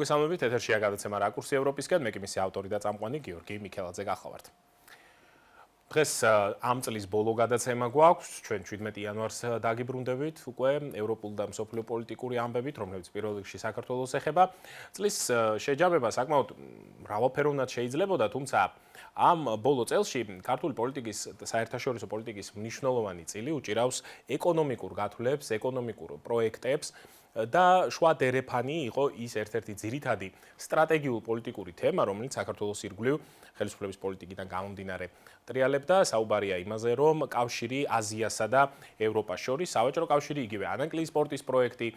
მოგესალმებით, ეთერშია გადაცემა რაკურსი ევროპისკენ, მე კი მისი ავტორი და წამყვანი გიორგი მიქელაძე გახლავართ. დღეს ამ წლის ბოლო გადაცემა გვაქვს, ჩვენ 17 იანვარს დაგიბრუნდებით უკვე ევროპულ და მსოფლიო პოლიტიკური ამბებით, რომლებიც პირველ რიგში საქართველოს ეხება. წლის შეჯამება საკმაოდ მრავალფეროვნად შეიძლებოდა, თუმცა ამ ბოლო წელში ქართული პოლიტიკის საერთაშორისო პოლიტიკის მნიშვნელოვანი წილი უჭირავს ეკონომიკურ გათვლებს, ეკონომიკურ პროექტებს და შუა დერეფანი იყო ის ერთ-ერთი ძირითადი სტრატეგიულ პოლიტიკური თემა, რომელიც საქართველოს ირგვლივ ხელისუფლების პოლიტიკიდან გამომდინარე ტრიალებდა. საუბარია იმაზე, რომ კავშირი აზიასა და ევროპას შორის, სავაჭრო კავშირი, იგივე ანანკლიის პორტის პროექტი,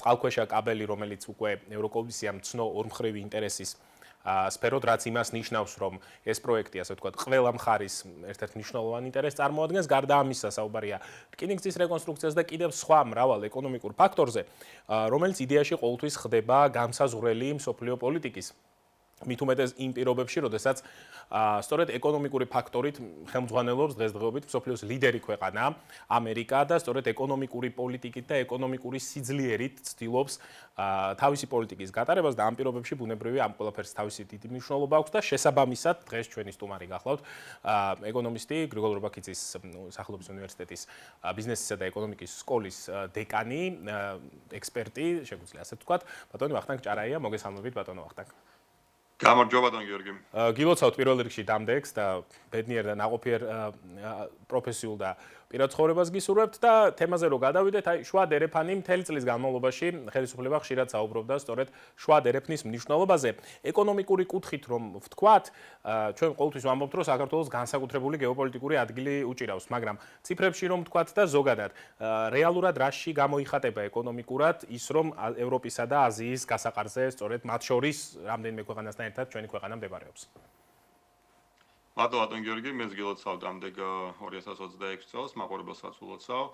წყალქვეშა კაბელი, რომელიც უკვე ევროკომისიამ ცნო ორმხრივი ინტერესის სფეროდ, რაც იმას ნიშნავს, რომ ეს პროექტი, ასე ვთქვათ, ყველა მხარის ერთ-ერთ მნიშვნელოვან ინტერესს წარმოადგენს. გარდა ამისა, საუბარია რკინიგზის რეკონსტრუქციას და კიდევ სხვა მრავალ ეკონომიკურ ფაქტორზე, რომელიც იდეაში ყოველთვის ხდება განსაზღვრელი მსოფლიო პოლიტიკის. მით უმეტეს იმ პირობებში, როდესაც სწორედ ეკონომიკური ფაქტორით ხელმძღვანელობს დღესდღეობით მსოფლიოს ლიდერი ქვეყანა ამერიკა და სწორედ ეკონომიკური პოლიტიკით და ეკონომიკური სიძლიერით ცდილობს თავისი პოლიტიკის გატარებას და ამ პირობებში ბუნებრივია ამ ყველაფერს თავისი დიდი მნიშვნელობა აქვს და შესაბამისად დღეს ჩვენი სტუმარი გახლავთ ეკონომისტი გრიგოლ რობაქიძის სახელობის უნივერსიტეტის ბიზნესისა და ეკონომიკის სკოლის დეკანი, ექსპერტი, შეგვიძლია ასე ვთქვათ, ბატონი ვახტანგ ჭარაია, მოგესალმებით ბატონო ვახტანგ. გამარჯობა ბატონ გიორგი. გილოცავთ პირველ რიგში დამდეგს და ბედნიერ და ნაყოფიერ პროფესიულ და პირად ცხოვრებას გისურვებთ და თემაზე რო გადავიდეთ, აი შუა დერეფანი მთელი წლის განმავლობაში ხელისუფლება ხშირად საუბრობდა სწორედ შუა დერეფნის მნიშვნელობაზე. ეკონომიკური კუთხით რომ ვთქვათ, ჩვენ ყოველთვის ვამბობთ, რომ საქართველოს განსაკუთრებული გეოპოლიტიკური ადგილი უჭირავს, მაგრამ ციფრებში რომ ვთქვათ და ზოგადად რეალურად რაში გამოიხატება ეკონომიკურად ის რომ ევროპისა და აზიის გასაყარზე სწორედ მათ შორის რამდენიმე ქვეყანასთან ერთად ჩვენი ქვეყანა მდებარეობს. ბატონ გიორგი, მე გილოცავ დამდეგ 2026 წელს, მაყურებელსაც ულოცავ.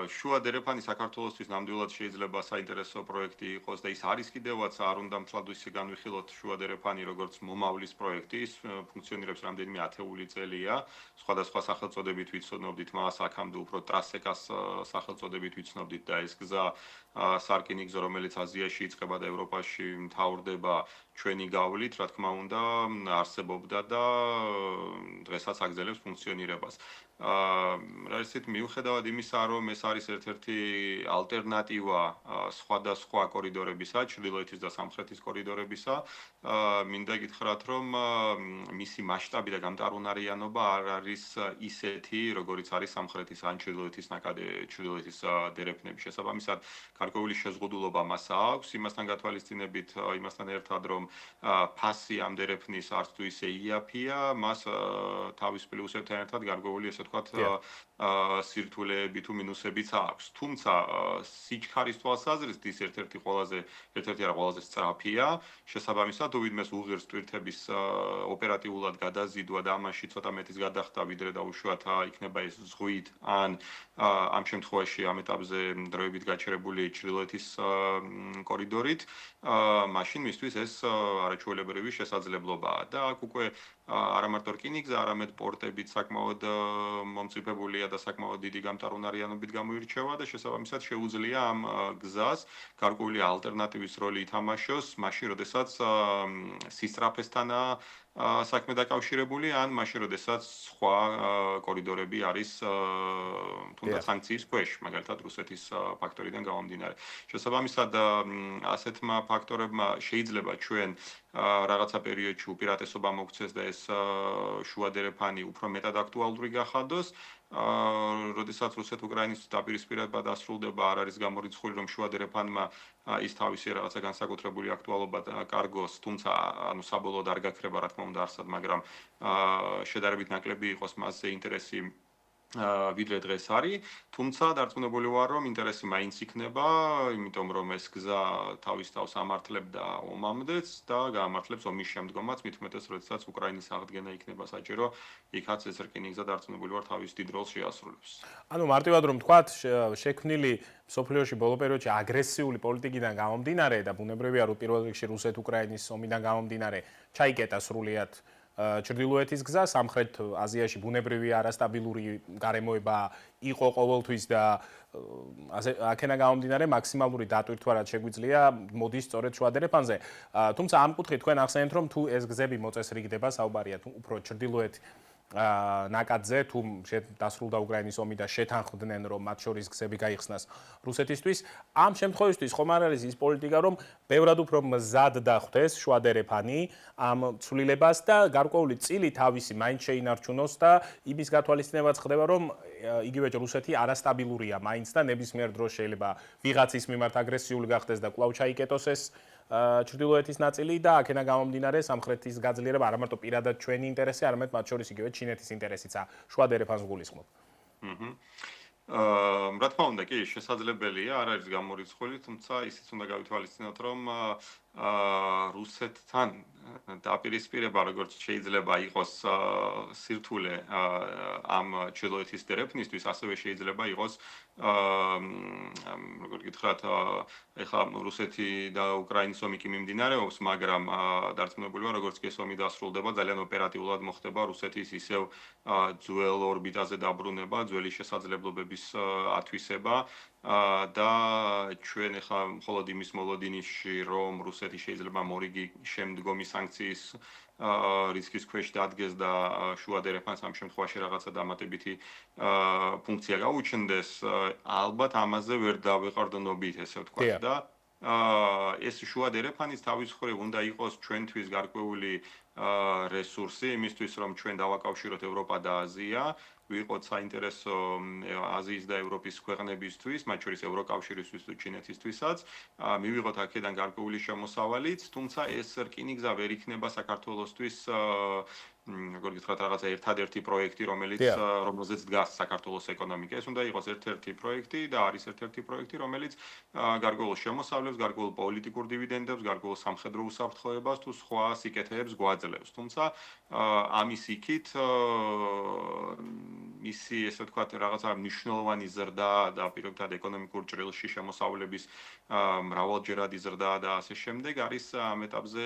შუა დერეფანი საქართველოსთვის ნამდვილად შეიძლება საინტერესო პროექტი იყოს და ის არის კიდევაც არ უნდა მთლად ისე განვიხილოთ შუა დერეფანი როგორც მომავლის პროექტი, ის ფუნქციონირებს რამდენიმე ათეული წელია, სხვადასხვა სახელწოდებით ვიცნობდით მას, აქამდე უფრო ტრასეკას სახელწოდებით ვიცნობდით და ეს გზა სარკინიგზო, რომელიც აზიაში იწყება და ევროპაში მთავრდება ჩვენი გავლით, რა თქმა უნდა, არსებობდა და დღესაც აგრძელებს ფუნქციონირებას. რაიცით მიუხედავად იმისა, რომ ეს არის ერთ-ერთი ალტერნატივა სხვადასხვა კორიდორებისა, ჩრდილოეთის და სამხრეთის კორიდორებისა, მინდა გითხრათ, რომ მისი მასშტაბი და გამტარუნარიანობა არ არის ისეთი, როგორიც არის სამხრეთის ან ჩრდილოეთის დერეფნების. შესაბამისად, გარკვეული შეზღუდულობა მას აქვს, იმასთან გათვალისწინებით, იმასთან ერთად, რომ ფასი ამ დერეფნის არც თუ ისე იაფია, მას თავის პლუსებთან ერთად გარკვეული ესე ვთქვათ სირთულეები თუ მინუსებიც აქვს. თუმცა სიჩქარის თვალსაზრისით ის ერთ-ერთი არა ყველაზე სწრაფია. შესაბამისად, უდიდმეს უღირს ტვირთების ოპერატიულად გადაზიდვა და ამაში ცოტა მეტის გადახდა, ვიდრე დაუშვათ იქნება ეს ზღვით ან ამ შემთხვევაში ამ ეტაპზე დროებით გაჩერებული ჩრდილოეთის კორიდორით, მაშინ მისთვის ეს არაჩვეულებრივი შესაძლებლობაა და აქ უკვე არა მარტო რკინიგზა, არამედ პორტებიც საკმაოდ მომწიფებულია და საკმაოდ დიდი გამტარუნარიანობით გამოირჩევა და შესაბამისად შეუძლია ამ გზას გარკვეული ალტერნატივის როლი ითამაშოს, მაშინ როდესაც სისწრაფესთანაა საქმე დაკავშირებული ან მაშინ როდესაც სხვა კორიდორები არის თუნდაც სანქციის ქვეშ, მაგალითად რუსეთის ფაქტორიდან გამომდინარე. შესაბამისად ასეთმა ფაქტორებმა შეიძლება ჩვენ რაღაცა პერიოდში უპირატესობა მოგვცეს და ეს შუა დერეფანი უფრო მეტად აქტუალური გახადოს. როდესაც რუსეთ-უკრაინის დაპირისპირება დასრულდება, არ არის გამორიცხული, რომ შუა დერეფანმა ის თავისი რაღაცა განსაკუთრებული აქტუალობა კარგოს, თუმცა საბოლოოდ არ გაქრება, რა თქმა უნდა, არსად, მაგრამ შედარებით ნაკლები იყოს მასზე ინტერესი ვიდრე დღეს არის, თუმცა დარწმუნებული ვარ, რომ ინტერესი მაინც იქნება, იმიტომ რომ ეს გზა თავის თავს ამართლებდა ომამდეც და გაამართლებს ომის შემდგომაც, მით უმეტეს, როდესაც უკრაინის აღდგენა იქნება საჭირო, იქაც ეს რკინიგზა დარწმუნებული ვარ თავის დიდ როლს შეასრულებს. ანუ მარტივად რომ ვთქვათ, შექმნილი მსოფლიოში ბოლო პერიოდში აგრესიული პოლიტიკიდან გამომდინარე და ბუნებრივია, რომ პირველ რიგში რუსეთ-უკრაინის ომიდან გამომდინარე ჩაიკეტა სრულიად ჩრდილოეთის გზა, სამხრეთ აზიაში ბუნებრივი არასტაბილური გარემოება იყო ყოველთვის და აქენა გამომდინარე მაქსიმალური დატვირთვა რაც შეგვიძლია მოდის სწორედ შუადერეფანზე. თუმცა ამ კუთხით თქვენ ახსენეთ რომ თუ ეს გზები მოწესრიგდება, საუბარია თუ უფრო ჩრდილოეთ ნაკადზე თუ დასრულდა უკრაინის ომი და შეთანხმდნენ რომ მათ შორის გზები გაიხსნას რუსეთისთვის, ამ შემთხვევისთვის ხომ არ არის ის პოლიტიკა რომ ბევრად უფრო მზად დახვდეს შუადერეფანი ამ ცვლილებას და გარკვეული წილი თავისი მაინც შეინარჩუნოს და იმის გათვალისწინებაც ხდება რომ იგივე რუსეთი არასტაბილურია მაინც და ნებისმიერ დროს შეიძლება ვიღაცის მიმართ აგრესიული გახდეს და კვლავ ჩაიკეტოს ეს ჩრდილოეთის ნაწილი და აქენა გამომდინარე სამხრეთის გაძლიერება არა მარტო პირადად ჩვენი ინტერესი, არამედ მათ შორის იგივე ჩინეთის ინტერესიცაა. შუადერეფანს გულისხმობ. რა თქმა უნდა, კი, შესაძლებელია, არ არის გამორიცხული, თუმცა ისიც უნდა გავითვალისწინოთ, რომ რუსეთთან დაპირისპირება როგორც შეიძლება იყოს სირთულე ამ ჩრდილოეთის დერეფნისთვის, ასევე შეიძლება იყოს როგორ გითხრათ, ეხლა რუსეთი და უკრაინის ომი კი მიმდინარეობს, მაგრამ დარწმუნებული ვარ, როგორც კი ეს ომი დასრულდება, ძალიან ოპერატიულად მოხდება რუსეთის ისევ ძველ ორბიტაზე დაბრუნება, ძველი შესაძლებლობების ათვისება და ჩვენ ეხლა მხოლოდ იმის მოლოდინში, რომ რუსეთი შეიძლება მორიგი შემდგომი სანქციის რისკის ქვეშ დადგეს და შუადერეფანს ამ შემთხვევაში რაღაცა დამატებითი ფუნქცია გაუჩნდეს, ალბათ ამაზე ვერ დავეყარდნობით, ესე ვთქვათ და ეს შუადერეფანის თავის მხრივ უნდა იყოს ჩვენთვის გარკვეული რესურსი იმისთვის, რომ ჩვენ დავაკავშიროთ ევროპა და აზია, ვიყოთ საინტერესო აზიის და ევროპის ქვეყნებისთვის, მათ შორის ევროკავშირისთვის თუ ჩინეთისთვისაც, მივიღოთ აქედან გარკვეული შემოსავალიც, თუმცა ეს რკინიგზა ვერ იქნება საქართველოსთვის როგორ გითხრათ, რაღაცა ერთადერთი პროექტი, რომელზეც დგას საქართველოს ეკონომიკა. ეს უნდა იყოს ერთ-ერთი პროექტი და არის ერთ-ერთი პროექტი, რომელიც გარკვეულ შემოსავლებს, გარკვეულ პოლიტიკურ დივიდენდებს, გარკვეულ სამხედრო უსაფრთხოებას თუ სხვა სიკეთეებს გვაძლევს. თუმცა ამის იქით ისი, ესე ვთქვათ, რაღაცა მნიშვნელოვანი ზრდა და პირობითად ეკონომიკურ ჭრილში შემოსავლების მრავალჯერადი ზრდა და ასე შემდეგ არის ამ ეტაპზე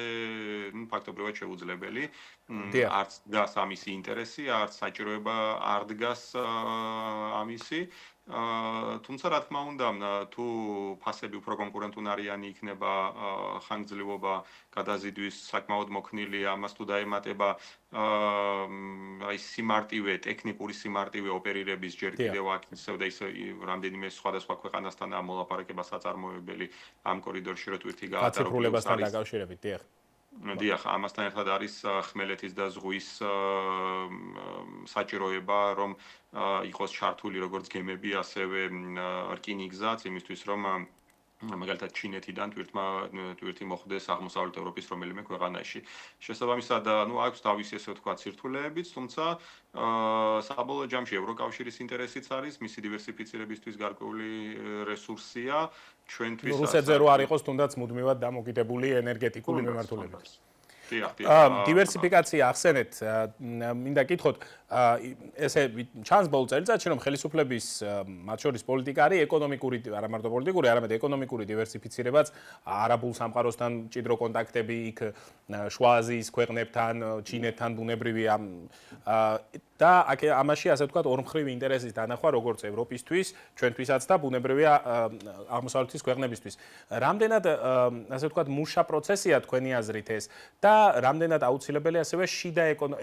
ფაქტობრივად შეუძლებელი. არც დგას ამისი ინტერესი, არც საჭიროება არ დგას ამისი. თუმცა რა თქმა უნდა, თუ ფასები უფრო კონკურენტუნარიანი იქნება, ხანგრძლივობა გადაზიდვის საკმაოდ მოქნილი, ამას თუ დაემატება აი სიმარტივე, ტექნიკური სიმარტივე ოპერირების ჯერ კიდევ აქ ისევ და ისე რამდენიმე სხვადასხვა ქვეყანასთან მოლაპარაკება საწარმოებელი ამ კორიდორში რო თვირთი გაატარო. გაციფრულებასთან დაკავშირებით, დიახ. დიახ, ამასთან ერთად არის ხმელეთის და ზღვის საჭიროება, რომ იყოს ჩართული როგორც გემები, ასევე რკინიგზაც, იმისთვის რომ მაგალითად ჩინეთიდან თვირთი მოხდეს აღმოსავლეთ ევროპის რომელიმე ქვეყანაში. შესაბამისად, აქვს თავისი ესე ვთქვათ სირთულეებიც, თუმცა საბოლოო ჯამში ევროკავშირის ინტერესიც არის, მისი დივერსიფიცირებისთვის გარკვეული რესურსია ჩვენთვის. რუსეთზე რო არ იყოს თუნდაც მუდმივად დამოკიდებული ენერგეტიკული მიმართულებით. დივერსიფიკაცია ახსენეთ, მინდა გითხოთ, ესე ჩანს ბოლო წელიწადში, რომ ხელისუფლების მათ შორის პოლიტიკა არის ეკონომიკური, არა მარტო პოლიტიკური, არამედ ეკონომიკური დივერსიფიცირებაც, არაბულ სამყაროსთან მჭიდრო კონტაქტები იქ შუა აზიის ქვეყნებთან, ჩინეთთან ბუნებრივია და ამაში ასე ვთქვათ ორმხრივი ინტერესის დანახვა როგორც ევროპისთვის, ჩვენთვისაც და ბუნებრივია აღმოსავლეთის ქვეყნებისთვის. რამდენად ასე ვთქვათ მუშა პროცესია თქვენი აზრით ეს და რამდენად აუცილებელი ასევე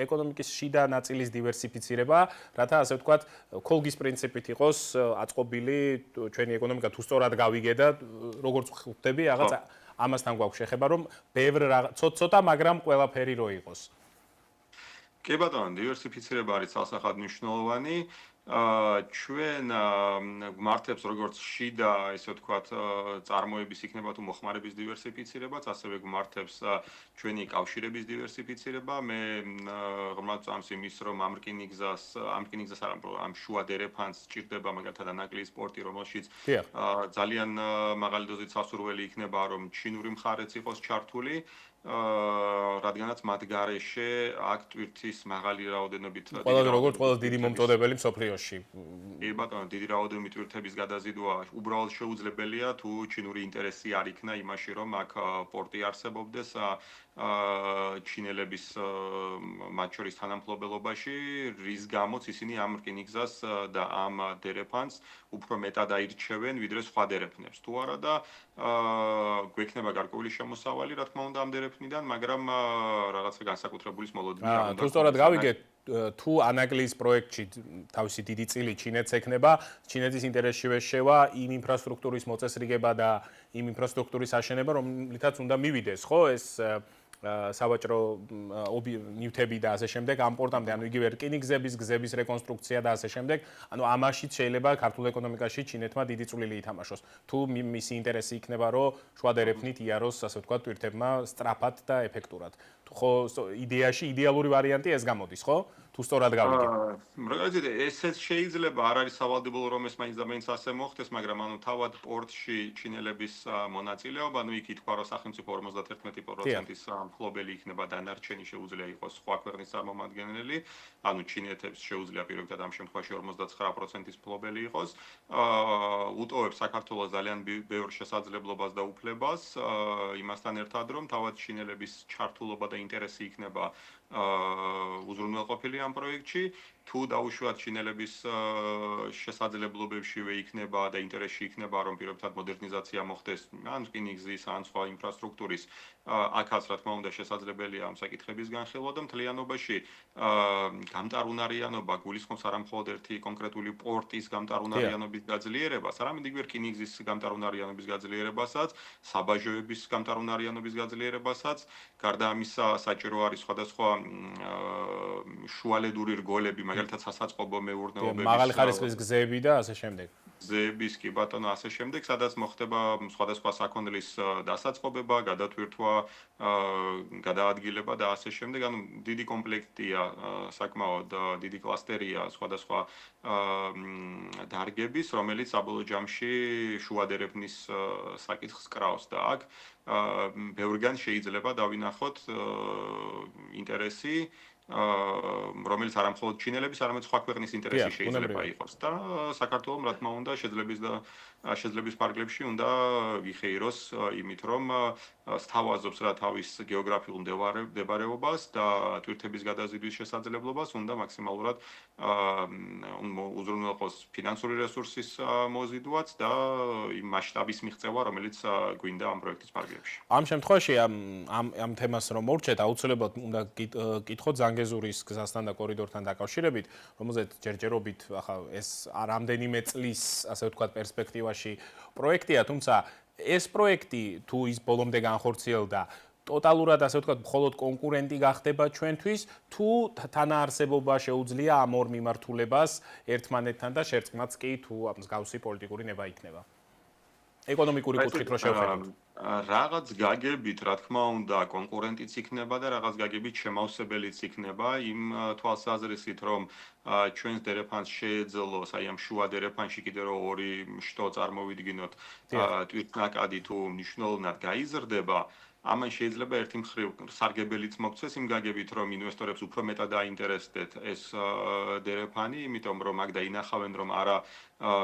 ეკონომიკის შიდა ნაწილის დივერსიფიცირება, რათა ასე ვთქვათ ქოლგის პრინციპით იყოს აწყობილი ჩვენი ეკონომიკა თუ სწორად გავიგე და როგორც ხვდები რაღაც ამასთან გვაქვს შეხება, რომ ბევრ ცოტა, მაგრამ ყველაფერი რო იყოს. კი ბატონო, დივერსიფიცირება არის ცალსახად მნიშვნელოვანი. ჩვენ გვმართებს როგორც შიდა, ესე ვთქვათ, წარმოების იქნება თუ მოხმარების დივერსიფიცირებაც, ასევე გვმართებს ჩვენი კავშირების დივერსიფიცირება. მე ღრმად წამს იმის, რომ ამ რკინიგზას არა, ამ შუადერეფანს სჭირდება მაგალითად ანაკლიის პორტი, რომელშიც ძალიან მაღალი დოზით სასურველი იქნება, რომ ჩინური მხარეც იყოს ჩართული. რადგანაც მათ გარეშე აქ ტვირთის მაღალი რაოდენობით ყველაზე როგორც ყველაზე დიდი მომწოდებელი მსოფლიოში. კი ბატონო, დიდი რაოდენობით ტვირთების გადაზიდვა უბრალოდ შეუძლებელია თუ ჩინური ინტერესი არ იქნა იმაში, რომ აქ პორტი არსებობდეს ჩინელების მათ შორის თანამფლობელობაში, რის გამოც ისინი ამ რკინიგზას და ამ დერეფანს უფრო მეტად აირჩევენ, ვიდრე სხვა დერეფნებს. თუ არა და გვექნება გარკვეული შემოსავალი, რა თქმა უნდა, ამ დერეფნიდან, მაგრამ რაღაცა განსაკუთრებულის მოლოდინი არ უნდა. თუ სწორად გავიგეთ, თუ ანაგლის პროექტში თავისი დიდი წილი ჩინეთს ექნება, ჩინეთის ინტერესშივე შევა იმ ინფრასტრუქტურის მოწესრიგება და იმ ინფრასტრუქტურის აშენება, რომლითაც უნდა მივიდეს, ხო, ეს სავაჭრო ნივთები და ასე შემდეგ ამ პორტამდე, ანუ იგივე რკინიგზების, გზების რეკონსტრუქცია და ასე შემდეგ, ანუ ამაშიც შეიძლება ქართულ ეკონომიკაში ჩინეთმა დიდი წვლილი ითამაშოს. თუ მისი ინტერესი იქნება, რომ შუა დერეფნით იაროს, ასე ვთქვათ, ტვირთებმა სწრაფად და ეფექტურად. ხო, იდეაში იდეალური ვარიანტი ეს გამოდის, ხო? თუ სწორად გავიგე. მაგალითად, ესეც შეიძლება, არ არის სავალდებულო რომ ეს მაინც და მაინც ასე მოხდეს, მაგრამ ანუ თავად პორტში ჩინელების მონაწილეობა, ანუ იქ ითქვა, რომ სახელმწიფო 51%-ის მფლობელი იქნება, დანარჩენი შეუძლია იყოს სხვა ქვეყნის წარმომადგენელი, ანუ ჩინეთებს შეუძლია პირობითად ამ შემთხვევაში 59%-ის მფლობელი იყოს. უტოვებს საქართველოს ძალიან ბევრ შესაძლებლობას და უფლებას, იმასთან ერთად, რომ თავად ჩინელების ჩართულობა და ინტერესი იქნება უზრუნველყოფილი ამ პროექტში, თუ დაუშვათ ჩინელების შესაძლებლობებშივე იქნება და ინტერესში იქნება, რომ პირობითად მოდერნიზაცია მოხდეს ან რკინიგზის, ან სხვა ინფრასტრუქტურის, აქაც რა თქმა უნდა შესაძლებელია ამ საკითხების განხილვა და მთლიანობაში გამტარუნარიანობა გულისხმობს არა მხოლოდ ერთი კონკრეტული პორტის გამტარუნარიანობის გაძლიერებას, არამედ იგივე რკინიგზის გამტარუნარიანობის გაძლიერებასაც, საბაჟოების გამტარუნარიანობის გაძლიერებასაც, გარდა ამისა საჭირო არის სხვადასხვა შუალედური რგოლები, მაგალითად სასაწყობო მეურნეობების მაღალი ხარისხის გზები და ასე შემდეგ. გზების კი ბატონო ასე შემდეგ, სადაც მოხდება სხვადასხვა საქონლის დასაწყობება, გადათვირთვა, გადაადგილება და ასე შემდეგ, ანუ დიდი კომპლექტია, საკმაოდ დიდი კლასტერია სხვადასხვა დარგების, რომელიც საბოლოო ჯამში შუა დერეფნის საკითხს კრავს და აქ ბევრგან შეიძლება დავინახოთ ინტერესი რომელიც არა მხოლოდ ჩინელების, არამედ სხვა ქვეყნის ინტერესი შეიძლება იყოს და საქართველოს რა თქმა უნდა შეძლების ფარგლებში უნდა გიხეიროს იმით, რომ სთავაზობს რა თავის გეოგრაფიულ მდებარეობას და ტვირთების გადაზიდვის შესაძლებლობას უნდა მაქსიმალურად უზრუნველყოს ფინანსური რესურსის მოზიდვაც და იმ მასშტაბის მიღწევა, რომელიც გვინდა ამ პროექტის ფარგლებში. ამ შემთხვევაში ამ თემას რომ მორჩეთ, აუცილებლად უნდა კითხოთ ზანგეზურის გზასთან და კორიდორთან დაკავშირებით, რომელზეც ჯერჯერობით ახლა ეს რამდენიმე წლის, ასე ვთქვათ, პერსპექტივაში პროექტია, თუმცა ეს პროექტი თუ ის ბოლომდე განხორციელდა, ტოტალურად ასე ვთქვათ, მხოლოდ კონკურენტი გახდება ჩვენთვის, თუ თანაარსებობა შეუძლია ამ ორ მიმართულებას ერთმანეთთან და შერწყმაც კი თუ მსგავსი პოლიტიკური ნება იქნება. ეკონომიკური კუთხით რო შევხედოთ. რაღაც გაგებით, რა თქმა უნდა, კონკურენტიც იქნება და რაღაც გაგებით შემავსებელიც იქნება იმ თვალსაზრისით, რომ ჩვენს დერეფანს შეეძლოს, აი ამ შუა დერეფანში კიდე რო ორი შტო წარმოვიდგინოთ, ტვირთნაკადი თუ მნიშვნელოვნად გაიზრდება, ამან შეიძლება ერთი მხრივ სარგებელიც მოქცეს იმ გაგებით, რომ ინვესტორებს უფრო მეტად აინტერესდეთ ეს დერეფანი, იმიტომ რომ აქ დაინახავენ, რომ არა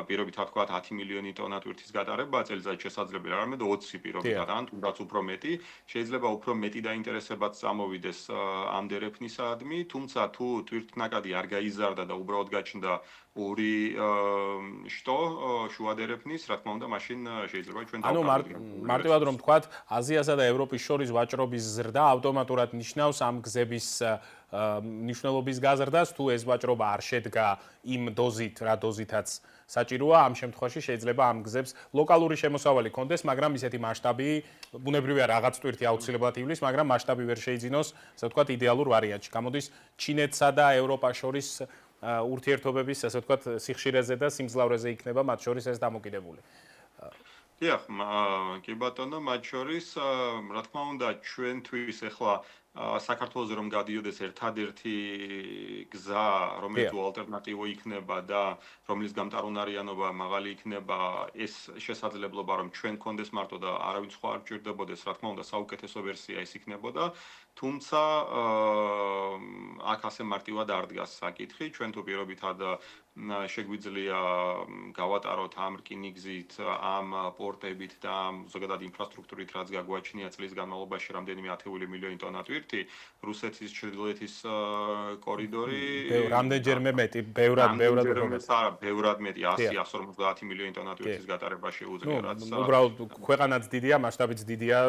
პირობითად თქვათ 10 მილიონი ტონა ტვირთის გატარება წელიწადში შესაძლებელია, არამედ 20 პირობითად, ან თუნდაც უფრო მეტი, შეიძლება უფრო მეტი დაინტერესებაც წამოვიდეს ამ დერეფნისადმი, თუმცა თუ ტვირთნაკადი არ გაიზარდა და უბრალოდ გაჩნდა ორი შტო შუა დერეფნის, რა თქმა უნდა, მაშინ შეიძლება ჩვენ დავყავოთ. ანუ მარტივად რომ თქვათ, აზიასა და ევროპის შორის ვაჭრობის ზრდა ავტომატურად ნიშნავს ამ გზების მნიშვნელობის გაზრდას, თუ ეს ვაჭრობა არ შედგა იმ დოზით, რა დოზითაც საჭიროა, ამ შემთხვევაში შეიძლება ამ გზებს ლოკალური შემოსავალი კონდეს, მაგრამ ისეთი მასშტაბი, ბუნებრივია რაღაც ტვირთი აუცილებლად ივლის, მაგრამ მასშტაბი ვერ შეიძინოს, ასე ვთქვათ, идеალურ ვარიანტში. გამოდის ჩინეთსა და ევროპას შორის ურთიერთობების, ასე ვთქვათ, სიხშირეზე და სიმძლავრეზე იქნება მათ შორის ეს დამოკიდებული. დიახ, კი ბატონო, მათ შორის, რა თქმა უნდა, ჩვენთვის ახლა საქართველოს რომ გადიოდეს ერთადერთი გზა, რომელიც ალტერნატივო იქნება და რომლის გამტარუნარიანობა მაღალი იქნება, ეს შესაძლებლობა რომ ჩვენ გქონდეს მარტო და არავინ სხვა არ გჭირდებოდეს, რა თქმა უნდა, საუკეთესო ვერსია ეს იქნებოდა. თუმცა აქ ასე მარტივად არ დგას საკითხი, ჩვენ თუ პირობითად შეგვიძლია გავატაროთ ამ რკინიგზით, ამ პორტებით და ამ ზოგადად ინფრასტრუქტურით, რაც გაგვაჩნია წლის განმავლობაში რამდენიმე 10 მილიონი ტონა ტვირთი, რუსეთის ჩრდილოეთის კორიდორი რამდენჯერმე მეტი, ბევრად მეტი 100-150 მილიონი ტონა ტვირთის გატარება შეუძლია, რაც უბრალოდ ქვეყანაც დიდია, მასშტაბიც დიდია,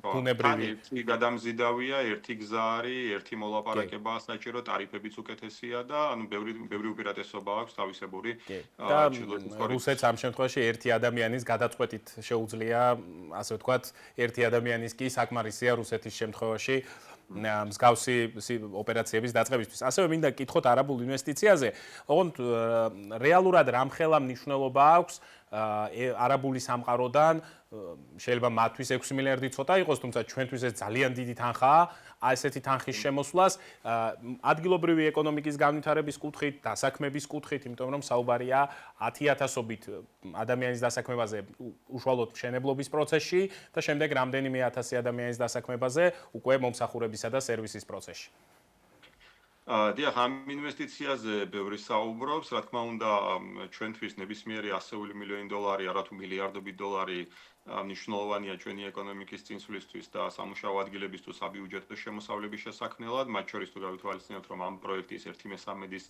ბუნებრივი გადამზიდავია, ერთი გზა არის, ერთი მოლაპარაკებაა საჭირო, ტარიფებიც უკეთესია და ანუ ბევრი უპირატესობა აქვს თავისებური. და რუსეთს ამ შემთხვევაში ერთი ადამიანის გადაწყვეტით შეუძლია, ასე ვთქვათ, ერთი ადამიანის კი საკმარისია რუსეთის შემთხვევაში მსგავსი ოპერაციების დაწყებისთვის. ასევე მინდა გკითხოთ არაბულ ინვესტიციაზე. ოღონდ რეალურად რამხელა მნიშვნელობა აქვს არაბული სამყაროდან შეიძლება მათთვის 6 მილიარდი ცოტა იყოს, თუმცა ჩვენთვის ეს ძალიან დიდი თანხაა. ასეთი თანხის შემოსვლას ადგილობრივი ეკონომიკის განვითარების კუთხით, დასაქმების კუთხით, იმიტომ რომ საუბარია 10,000-ობით ადამიანის დასაქმებაზე უშუალოდ მშენებლობის პროცესში და შემდეგ რამდენიმე 1000 ადამიანის დასაქმებაზე უკვე მომსახურებისა და სერვისის პროცესში. დიახ, ამ ინვესტიციაზე ბევრი საუბრობს, რა თქმა უნდა, ჩვენთვის ნებისმიერი 100 მილიონი დოლარი, არათუ მილიარდობით დოლარი მნიშვნელოვანია ჩვენი ეკონომიკის წინსვლისთვის და სამუშაო ადგილების თუ საბიუჯეტო შემოსავლების შესაქმნელად, მათ შორის თუ გავითვალისწინებთ, რომ ამ პროექტის 1/13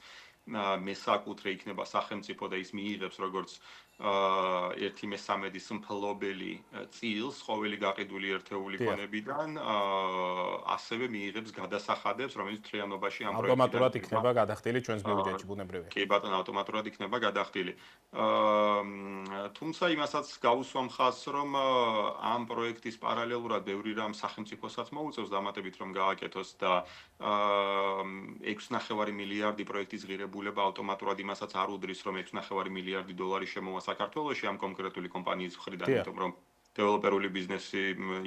მესაკუთრე იქნება სახელმწიფო და ის მიიღებს როგორც 1/13 მფლობელი წილს ყოველი გაყიდული ერთეული ქონებიდან, ასევე მიიღებს გადასახადებს, რომელიც მთლიანობაში ამ პროექტიდან ავტომატურად იქნება გადახდილი ჩვენს ბიუჯეტში ბუნებრივია. კი ბატონო, ავტომატურად იქნება გადახდილი. თუმცა იმასაც გავუსვამ ხაზს, რომ ამ პროექტის პარალელურად ბევრი რამ სახელმწიფოსაც მოუწევს დამატებით რომ გააკეთოს და 6.5 მილიარდი პროექტის ღირებულება ავტომატურად იმასაც არ უდრის, რომ 6.5 მილიარდი დოლარი შემოვა საქართველოში ამ კონკრეტული კომპანიის მხრიდან, იმიტომ რომ დეველოპერული ბიზნესი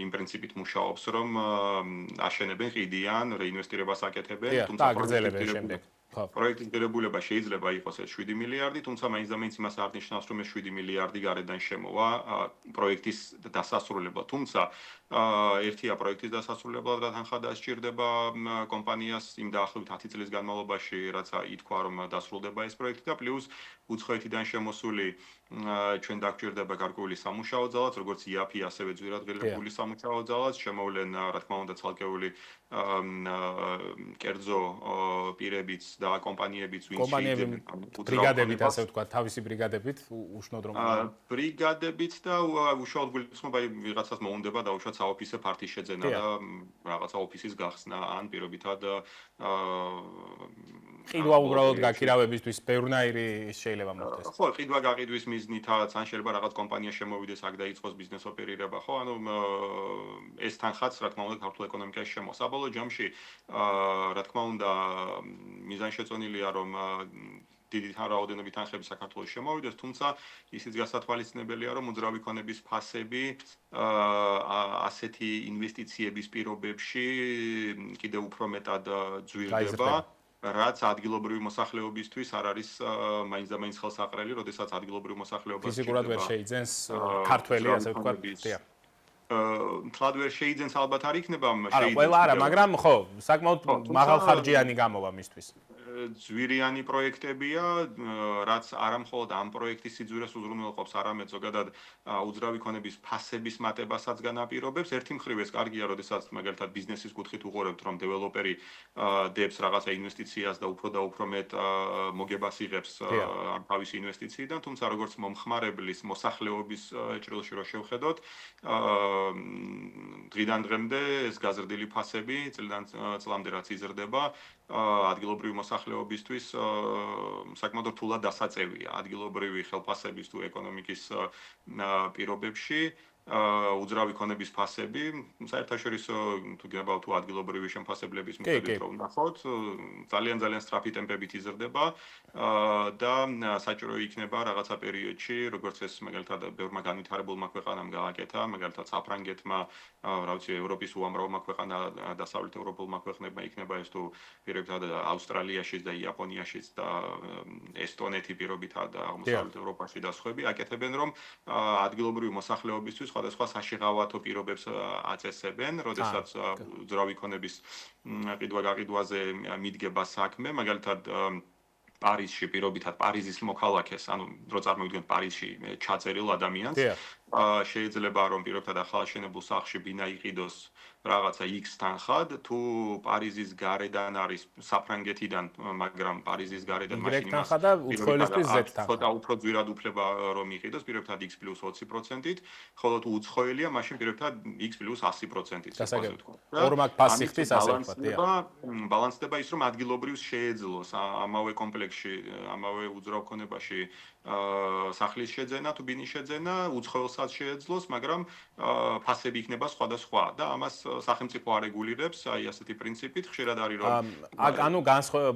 იმ პრინციპით მუშაობს, რომ აშენებენ, ყიდიან, რეინვესტირებას აკეთებენ, თუმცა აგრძელებენ შემდეგ. პროექტის ღირებულება შეიძლება იყოს 7 მილიარდი, თუმცა მაინც და მაინც იმას არ ნიშნავს, რომ ეს 7 მილიარდი გარედან შემოვა პროექტის დასასრულებლად. თუმცა ერთია პროექტის დასასრულებლად რა თანხა დასჭირდება კომპანიას იმ დაახლოებით 10 წლის განმავლობაში, რაც ითქვა, რომ დასრულდება ეს პროექტი და პლუს უცხოეთიდან შემოსული ჩვენ დაგჭირდება გარკვეული სამუშაო ძალაც, როგორც IAP, ასევე ძვირადღირებული სამუშაო ძალაც, შემოვლენ რა თქმა უნდა ცალკეული კერძო პირებიც და კომპანიებიც ვინც ბრიგადებით ასე ვთქვათ, თავისი ბრიგადებით უშნოდ რომ ბრიგადებით და უშუალოდ გულისხმობა ვიღაცას მოუნდება დაუშვათ საოფისე ფართის შეძენა და რაღაცა ოფისის გახსნა ან პირობითად ყიდვა უბრალოდ გაქირავებისთვის ბევრნაირი შეიძლება მოხდეს. ხო, ყიდვა გაყიდვის მიზნითაც ან შეიძლება რაღაც კომპანია შემოვიდეს აქ და იწყოს ბიზნეს ოპერირება, ხო, ანუ ეს თანხაც რა თქმა უნდა ქართულ ეკონომიკაში შემოს. საბოლოო ჯამში რა თქმა უნდა მიზანშეწონილია რომ დიდი რაოდენობით თანხები საქართველოს შემოვიდეს, თუმცა ისიც გასათვალისწინებელია, რომ უძრავი ქონების ფასები ასეთი ინვესტიციების პირობებში კიდევ უფრო მეტად ძვირდება. რაც ადგილობრივი მოსახლეობისთვის არ არის მაინც და მაინც ხელსაყრელი, როდესაც ადგილობრივი მოსახლეობა ფიზიკურად ვერ შეიძენს ქართველი, ასე ვთქვათ, თლად ვერ შეიძენს ალბათ არ იქნება შეიძენს. ყველა არა, მაგრამ ხო, საკმაოდ მაღალხარჯიანი გამოვა მისთვის. ძვირიანი პროექტებია, რაც არამხოლოდ ამ პროექტის სიძვირეს უზრუნველყოფს, არამედ ზოგადად უძრავი ქონების ფასების მატებასაც განაპირობებს. ერთი მხრივ ეს კარგია, როდესაც მაგალითად ბიზნესის კუთხით უყურებთ, რომ დეველოპერი დებს რაღაცა ინვესტიციას და უფრო მეტ მოგებას იღებს ამ თავისი ინვესტიციიდან, თუმცა როგორც მომხმარებლის მოსახლეობის ჭრილში რო შევხედოთ, დღიდან დღემდე ეს გაზრდილი ფასები წლიდან წლამდე რაც იზრდება, ადგილობრივი მოსახლეობისთვის საკმაოდ რთულად დასაწევია ადგილობრივი ხელფასების თუ ეკონომიკის პირობებში უძრავი ქონების ფასები, საერთაშორისო თუ გინებავთ თუ ადგილობრივი შემფასებლების მიხედვით რომ ვნახოთ, ძალიან სწრაფი ტემპებით იზრდება და საჭირო იქნება რაღაცა პერიოდში, როგორც ეს მაგალითად ბევრმა განვითარებულმა ქვეყანამ გააკეთა, მაგალითად საფრანგეთმა, რა ვიცი, ევროპის უამრავმა ქვეყანა დასავლეთ ევროპულმა ქვეყნებმა იქნება ეს თუ პირობითად ავსტრალიაშიც და იაპონიაშიც და ესტონეთი პირობითად აღმოსავლეთ ევროპაში და სხვები აკეთებენ რომ ადგილობრივი მოსახლეობისთვის სხვადასხვა საშეღავათო პირობებს აწესებენ, როდესაც უძრავი ქონების ყიდვა-გაყიდვაზე მიდგება საქმე, მაგალითად პარიზში პირობითად პარიზის მოქალაქეს, ანუ რო წარმოვიდგენთ პარიზში ჩაწერილ ადამიანს, შეიძლება რომ პირობითად ახალშენებულ სახლში ბინა იყიდოს რაღაცა X თანხად, თუ პარიზის გარედან არის საფრანგეთიდან, მაგრამ პარიზის გარედან მაშინ იმას ცოტა უფრო ძვირად უფლება რომ იყიდოს, პირობითად X + 20%-ით, ხოლო თუ უცხოელია, მაშინ პირობითად X + 100%-ით, ასე ვთქვათ. ორმაგ ფასი ხდის ასე ვთქვათ. ბალანსდება ის რომ ადგილობრივს შეეძლოს ამავე კომპლექსში, ამავე უძრავ ქონებაში სახლის შეძენა თუ ბინის შეძენა, უცხოელსაც შეეძლოს, მაგრამ ფასები იქნება სხვადასხვა და ამას სახელმწიფო არეგულირებს, აი ასეთი პრინციპით, ხშირად არის რომ ანუ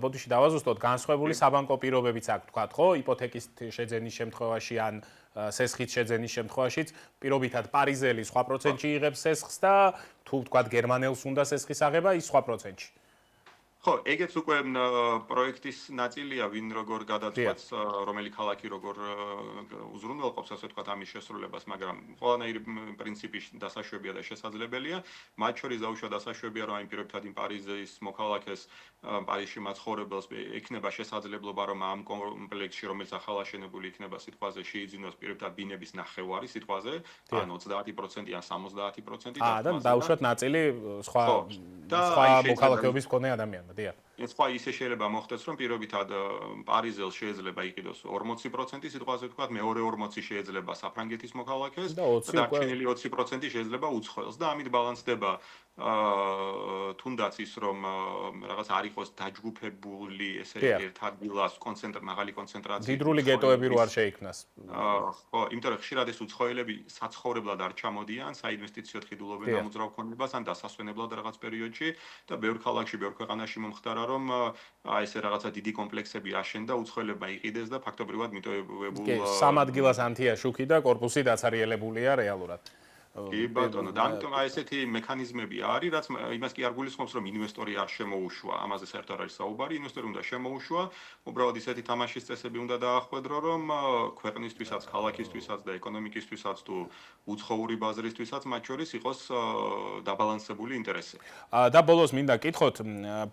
ბოდიში დავაზუსტოთ, განსხვავებული საბანკო პირობებიც აქვს, თქვათ, ხო, იპოთეკის შეძენის შემთხვევაში ან სესხის შეძენის შემთხვევაშიც პირობითად პარიზელი სხვა პროცენტში იღებს სესხს და თუ თქვათ გერმანელს უნდა სესხის აღება, ის სხვა პროცენტში. ხო, ეგეც უკვე პროექტის ნაწილია, ვინ როგორ გადაწყვეტს, რომელი ქალაქი როგორ უზრუნველყოფს, ასე ვთქვათ, ამის შესრულებას, მაგრამ ყველანაირი პრინციპი დასაშვებია და შესაძლებელია. მათ შორის დაუშვათ დასაშვებია, რომ აი პირობითად იმ პარიზის მოქალაქეს, პარიზში მაცხოვრებელს ექნება შესაძლებლობა, რომ ამ კომპლექსში, რომელიც ახალაშენებული იქნება, სიტყვაზე შეიძინოს პირობითად ბინების ნახევარი სიტყვაზე, ან 30% ან 70%. და დაუშვათ ნაწილი სხვა მოქალაქეობის მქონე ადამიანმა. ეს სხვა ისე შეიძლება მოხდეს, რომ პირობითად პარიზელს შეიძლება იყიდოს 40% სიტყვაზე ვთქვათ, მეორე 40 შეიძლება საფრანგეთის მოქალაქეს და დარჩენილი 20% შეიძლება უცხოელს და ამით ბალანსდება თუნდაც ის რომ რაღაც არ იყოს დაჯგუფებული ესე ერთ ადგილას მაღალი კონცენტრაცია დიდრული გეტოები რო არ შეიქმნას. ხო, იმიტომ რომ ხშირად ეს უცხოელები საცხოვრებლად არ ჩამოდიან, საინვესტიციოდ ხიდულობენ ამ უძრავ ქონებას ან დასასვენებლად რაღაც პერიოდში და ბევრ ქალაქში, ბევრ ქვეყანაში მომხდარა რომ ესე რაღაცა დიდი კომპლექსები აშენ და უცხოელებმა იყიდეს და ფაქტობრივად მიტოვებულ სამ ადგილას ანთია შუქი და კორპუსი დაცარიელებულია რეალურად. კი ბატონო, და ამიტომ აი ესეთი მექანიზმები არის, რაც იმას კი არ გულისხმობს, რომ ინვესტორი არ შემოუშვა, ამაზე საერთოდ არ არის საუბარი, ინვესტორი უნდა შემოუშვა, უბრალოდ ისეთი თამაშის წესები უნდა დაახვედრო, რომ ქვეყნისთვისაც, ქალაქისთვისაც და ეკონომიკისთვისაც თუ უცხოური ბაზრისთვისაც მათ შორის იყოს დაბალანსებული ინტერესები. და ბოლოს მინდა კითხოთ,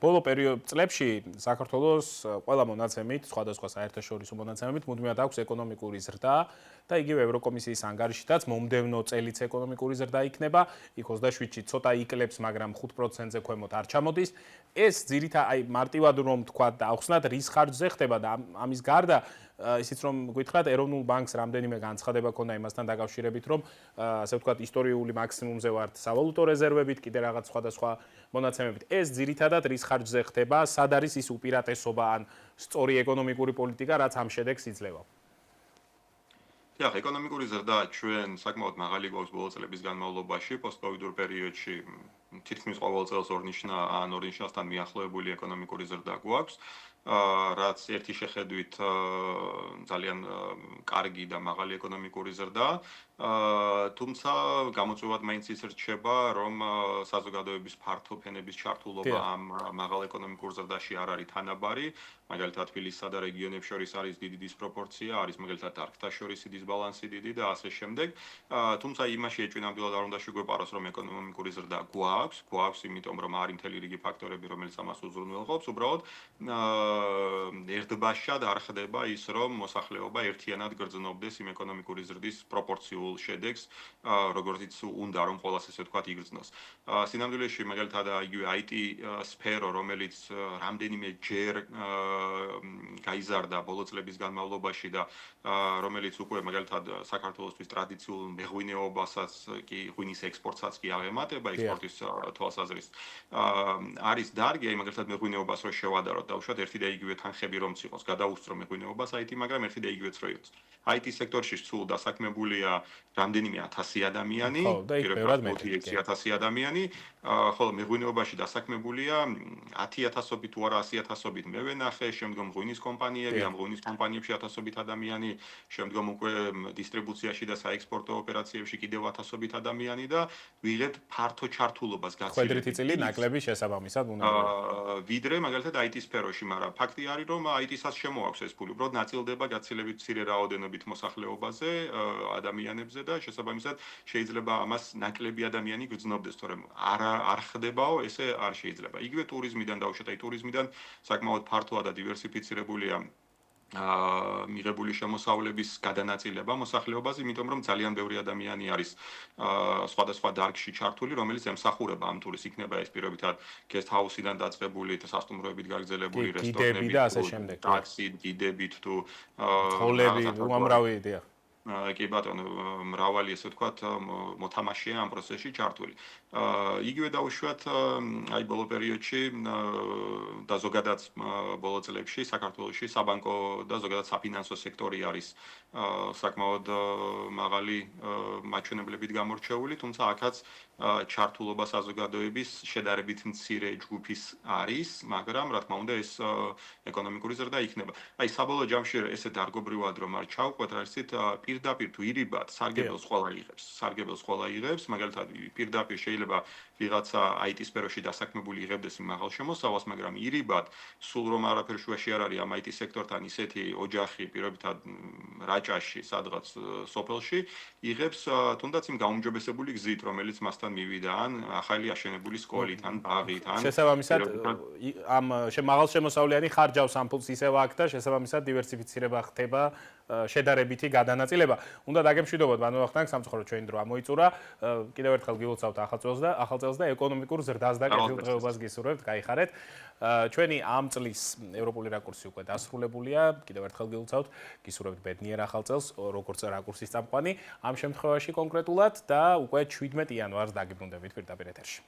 ბოლო წლებში საქართველოს ყველა მონაცემით, სხვადასხვა საერთაშორისო მონაცემებით, მუდმივად აქვს ეკონომიკური ზრდა და იგივე ევროკომისიის ანგარიშითაც მომდევნო წელიც ეკონომიკური ზრდა იქნება, იქ 27-ში ცოტა იკლებს, მაგრამ 5%-ზე ქვემოთ არ ჩამოდის. ეს ძირითადად აი მარტივად რომ თქვა და ახსნათ რის ხარჯზე ხდება და ამის გარდა ისიც რომ გითხრათ ეროვნულ ბანკს რამდენიმე განცხადება ქონდა იმასთან დაკავშირებით, რომ ასე ვთქვათ ისტორიული მაქსიმუმზე ვართ სავალუტო რეზერვებით, კიდე რაღაც სხვადასხვა მონაცემებით. ეს ძირითადად რის ხარჯზე ხდება, სად არის ის უპირატესობა ან სწორი ეკონომიკური პოლიტიკა, რაც ამ შედეგს იძლევა. Ja, ეკონომიკური ზრდა ჩვენ საკმაოდ მაღალი გვაქვს ბოლო წლების განმავლობაში, პოსტკოვიდურ პერიოდში თითქმის ყოველ წელს ორ ნიშნასთან მიახლოებული ეკონომიკური ზრდა გვაქვს, რაც ერთი შეხედვით ძალიან კარგი და მაღალი ეკონომიკური ზრდა, თუმცა გამოწვევად მაინც ის რჩება, რომ საზოგადოების ფართო ფენების ჩართულობა ამ მაღალ ეკონომიკურ ზრდაში არ არის თანაბარი, მაგალითად თბილისსა და რეგიონებს შორის არის დიდი დისპროპორცია, არის მაგალითად დარგთა შორის დისბალანსი დიდი და ასე შემდეგ. თუმცა იმაში ეჭვინამდვილად არ უნდა შეგვეპაროს, რომ ეკონომიკური ზრდა გვაქვს, იმიტომ რომ არის მთელი რიგი ფაქტორები, რომელიც ამას უზრუნველყოფს, უბრალოდ ერთბაშად არ ხდება ის, რომ მოსახლეობა ერთიანად გრძნობდეს იმ ეკონომიკური ზრდის პროპორციულ შედეგს, როგორც უნდა რომ ყოველას ესე ვთქვათ იგრძნოს. სინამდვილეში მაგალითად იგივე IT სფერო, რომელიც რამდენიმე ჯერ გაიზარდა ბოლო წლების განმავლობაში და რომელიც უკვე მაგალითად საქართველოსთვის ტრადიციულ მეღვინეობასაც კი ღვინის ექსპორტსაც კი აღემატება, ექსპორტის თვალსაზრისით. არის დარგი, აი მაგალითად მეღვინეობას რო შევადაროთ და უშუალოდ ერთი და იგივე თანხები რომ იყოს, გადაუსწრო მეღვინეობას IT, მაგრამ ერთი და იგივეც რო იყოს. IT სექტორში სულ დასაქმებულია რამდენიმე 1000 ადამიანი, პირდაპირ 5000 ადამიანი, ხოლო მეღვინეობაში დასაქმებულია 10000-ობით თუ არა 100000-ობით მე ვენახე, შემდგომ ღვინის კომპანიები, ამ ღვინის კომპანიებში 1000-ობით ადამიანი, შემდგომ უკვე დისტრიბუციაში და საექსპორტო ოპერაციებში კიდევ 1000-ობით ადამიანი და ვიღებთ ფართო ჩართულობას გაცილებით. ხვედრითი წილი ნაკლები შესაბამისად უნდა ვიდრე მაგალითად IT სფეროში, მაგრამ ფაქტი არის რომ IT-საც შემოაქვს ეს ფული, უბრალოდ ნაწილდება გაცილებით მცირე რაოდენობით მოსახლეობაზე, ადამიანებზე და შესაბამისად შეიძლება ამას ნაკლები ადამიანი გრძნობდეს, თორემ არ ხდებაო, ესე არ შეიძლება. იგივე ტურიზმიდან დავუშვათ, აი ტურიზმიდან საკმაოდ ფართოა და დივერსიფიცირებულია მიღებული შემოსავლების გადანაწილება მოსახლეობაზე, იმიტომ რომ ძალიან ბევრი ადამიანი არის სხვადასხვა დარგში ჩართული, რომელიც ემსახურება ამ ტურის, იქნება ეს პირობითად guest house-იდან დაწყებული, სასტუმროებით გაგრძელებული რესტორნები და ასე შემდეგ. ტაქსი, გიდებით თუ ხოლები, უამრავი იდეა. კი ბატონო, მრავალი ესე ვთქვათ მოთამაშეა ამ პროცესში ჩართული. იგივე დაუშვათ აი ბოლო პერიოდში და ზოგადად ბოლო წლებში საქართველოში საბანკო და ზოგადად საფინანსო სექტორი არის საკმაოდ მაღალი მაჩვენებლებით გამორჩეული, თუმცა აქაც ჩართულობა საზოგადოების შედარებით მცირე ჯგუფის არის, მაგრამ რა თქმა უნდა ეს ეკონომიკური ზრდა იქნება. აი საბოლოო ჯამში ესე დარგობრივად რომ არ ჩავყვეთ, რა ისეთ პირდაპირ თუ ირიბად სარგებელს ყველა იღებს, მაგალითად პირდაპირ შეიძლება ვიღაცა IT სფეროში დასაქმებული იღებდეს მაღალ შემოსავალს, მაგრამ ირიბად სულ რომ არაფერ შუაში არ არის ამ IT სექტორთან ისეთი ოჯახი პირობითად რაჭაში, სადღაც სოფელში იღებს თუნდაც იმ გაუმჯობესებული გზით, რომელიც მასთან მივიდა, ან ახალი აშენებული სკოლით, ან ბაღით, ან შესაბამისად ამ მაღალ შემოსავლიანი ხარჯავს ამ ფულს ისევ აქ და შესაბამისად დივერსიფიცირება ხდება შედარებითი გადანაწილება. უნდა დაგემშვიდობოთ ბანო ვახტანგ, სამწუხაროდ ჩვენი დრო ამოიწურა. კიდევ ერთხელ გილოცავთ ახალ წელს და ეკონომიკურ ზრდას და კეთილდღეობას გისურვებთ, გაიხარეთ. ჩვენი ამ წლის ევროპული რაკურსი უკვე დასრულებულია. კიდევ ერთხელ გილოცავთ, გისურვებთ ბედნიერ ახალ წელს, როგორც რაკურსის წამყვანი, ამ შემთხვევაში კონკრეტულად და უკვე 17 იანვარს დაგიბრუნდებით პირდაპირ ეთერში.